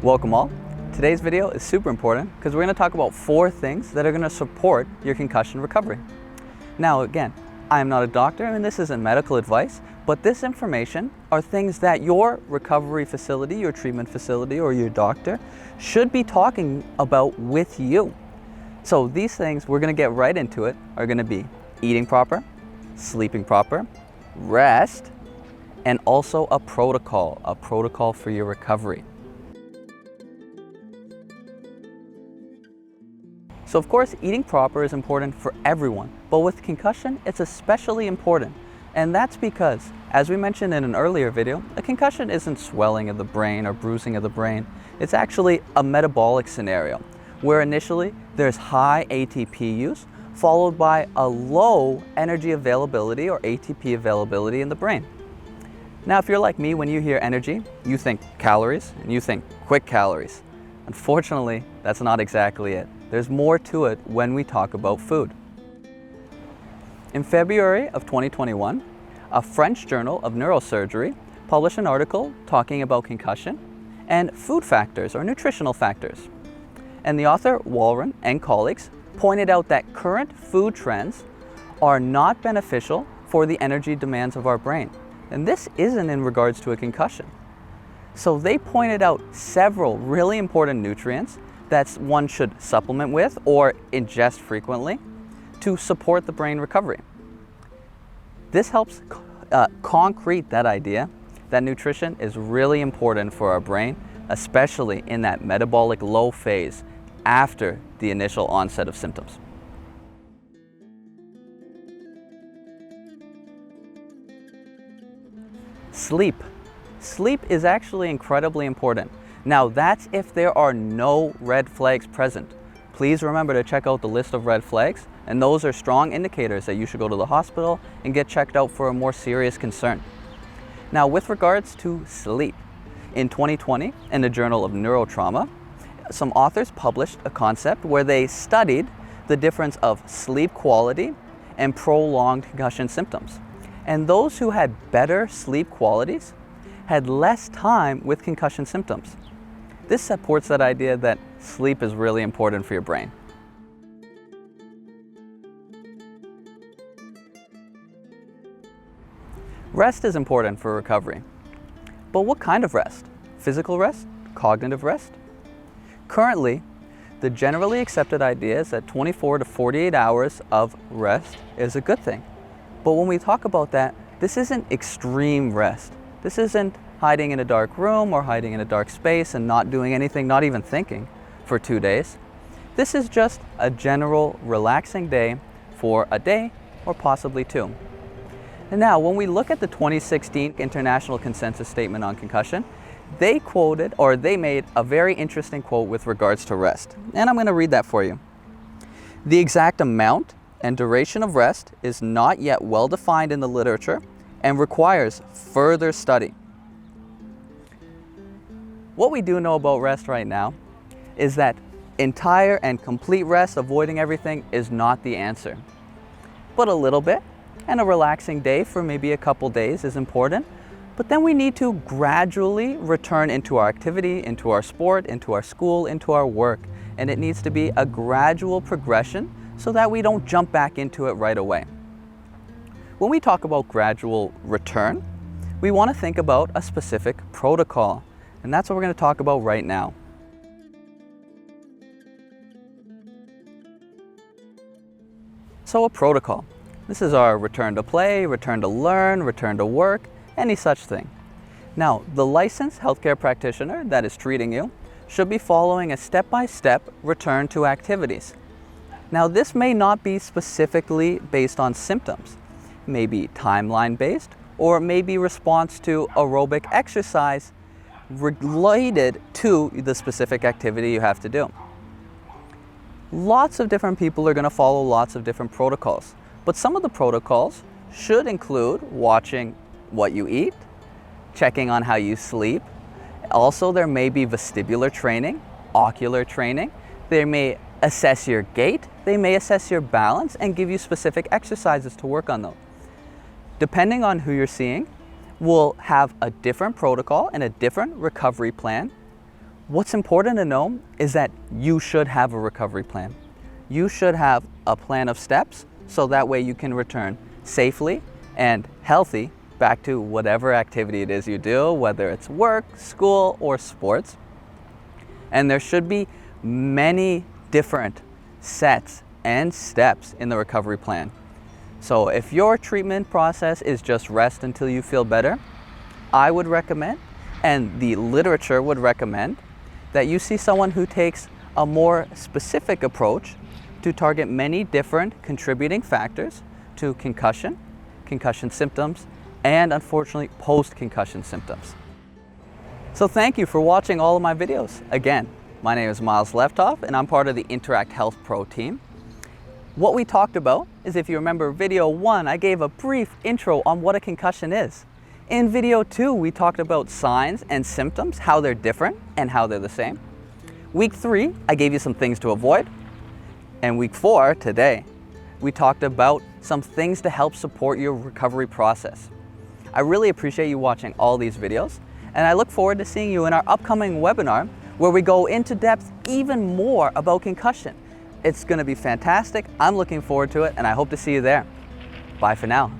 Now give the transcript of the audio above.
Welcome all. Today's video is super important because we're going to talk about 4 things that are going to support your concussion recovery. Now again, I am not a doctor and this isn't medical advice, but this information are things that your recovery facility, your treatment facility, or your doctor should be talking about with you. So these things, we're going to get right into it, are going to be eating proper, sleeping proper, rest, and also a protocol for your recovery. So of course, eating proper is important for everyone, but with concussion, it's especially important. And that's because, as we mentioned in an earlier video, a concussion isn't swelling of the brain or bruising of the brain. It's actually a metabolic scenario, where initially there's high ATP use, followed by a low energy availability or ATP availability in the brain. Now, if you're like me, when you hear energy, you think calories and you think quick calories. Unfortunately, that's not exactly it. There's more to it when we talk about food. In February of 2021, a French journal of neurosurgery published an article talking about concussion and food factors or nutritional factors. And the author, Walren, and colleagues pointed out that current food trends are not beneficial for the energy demands of our brain. And this isn't in regards to a concussion. So they pointed out several really important nutrients that one should supplement with or ingest frequently to support the brain recovery. This helps concrete that idea that nutrition is really important for our brain, especially in that metabolic low phase after the initial onset of symptoms. Sleep. Sleep is actually incredibly important. Now that's if there are no red flags present. Please remember to check out the list of red flags, and those are strong indicators that you should go to the hospital and get checked out for a more serious concern. Now with regards to sleep, in 2020 in the Journal of Neurotrauma, some authors published a concept where they studied the difference of sleep quality and prolonged concussion symptoms. And those who had better sleep qualities had less time with concussion symptoms. This supports that idea that sleep is really important for your brain. Rest is important for recovery. But what kind of rest? Physical rest? Cognitive rest? Currently, the generally accepted idea is that 24 to 48 hours of rest is a good thing. But when we talk about that, this isn't extreme rest. This isn't hiding in a dark room or hiding in a dark space and not doing anything, not even thinking, for 2 days. This is just a general relaxing day for a day or possibly 2. And now, when we look at the 2016 International Consensus Statement on Concussion, they made a very interesting quote with regards to rest. And I'm going to read that for you. The exact amount and duration of rest is not yet well defined in the literature and requires further study. What we do know about rest right now is that entire and complete rest, avoiding everything, is not the answer. But a little bit and a relaxing day for maybe a couple days is important. But then we need to gradually return into our activity, into our sport, into our school, into our work. And it needs to be a gradual progression so that we don't jump back into it right away. When we talk about gradual return, we want to think about a specific protocol. And that's what we're going to talk about right now. So a protocol. This is our return to play, return to learn, return to work, any such thing. Now, the licensed healthcare practitioner that is treating you should be following a step-by-step return to activities. Now, this may not be specifically based on symptoms. It may be timeline-based, or it may be response to aerobic exercise related to the specific activity you have to do. Lots of different people are going to follow lots of different protocols, but some of the protocols should include watching what you eat, checking on how you sleep. Also, there may be vestibular training, ocular training. They may assess your gait, they may assess your balance and give you specific exercises to work on those. Depending on who you're seeing, will have a different protocol and a different recovery plan What's important to know is that you should have a recovery plan. You should have a plan of steps so that way you can return safely and healthy back to whatever activity it is you do, whether it's work, school, or sports. And there should be many different sets and steps in the recovery plan. So if your treatment process is just rest until you feel better, I would recommend, and the literature would recommend, that you see someone who takes a more specific approach to target many different contributing factors to concussion, concussion symptoms, and unfortunately post-concussion symptoms. So thank you for watching all of my videos. Again, my name is Miles Leftoff and I'm part of the Interact Health Pro team. What we talked about is, if you remember video 1, I gave a brief intro on what a concussion is. In video 2, we talked about signs and symptoms, how they're different and how they're the same. Week 3, I gave you some things to avoid. And week 4, today, we talked about some things to help support your recovery process. I really appreciate you watching all these videos, and I look forward to seeing you in our upcoming webinar where we go into depth even more about concussion. It's going to be fantastic. I'm looking forward to it, and I hope to see you there. Bye for now.